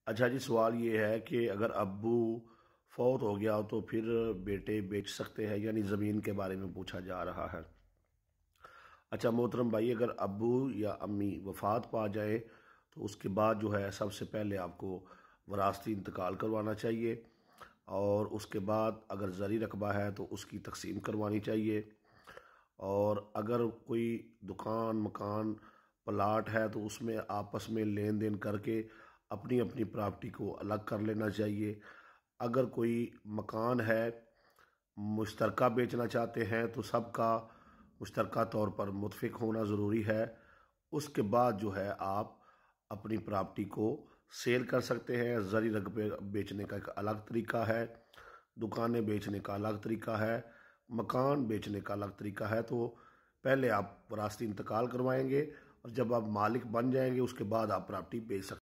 अच्छा जी, सवाल ये है कि अगर अब्बू फौत हो गया हो तो फिर बेटे बेच सकते हैं, यानी ज़मीन के बारे में पूछा जा रहा है। अच्छा मोहतरम भाई, अगर अब्बू या अम्मी वफ़ात पा जाए तो उसके बाद जो है सबसे पहले आपको वरासती इंतकाल करवाना चाहिए, और उसके बाद अगर ज़री रकबा है तो उसकी तकसीम करवानी चाहिए। और अगर कोई दुकान मकान प्लाट है तो उसमें आपस में लेन देन करके अपनी अपनी प्रॉपर्टी को अलग कर लेना चाहिए। अगर कोई मकान है मुश्तरका बेचना चाहते हैं तो सबका मुश्तरका तौर पर मुत्फिक होना ज़रूरी है। उसके बाद जो है आप अपनी प्रॉपर्टी को सेल कर सकते हैं। ज़री रकबे बेचने का एक अलग तरीका है, दुकानें बेचने का अलग तरीका है, मकान बेचने का अलग तरीका है। तो पहले आप वरासती इंतकाल करवाएंगे और जब आप मालिक बन जाएंगे उसके बाद आप प्रॉपर्टी बेच सकते हैं।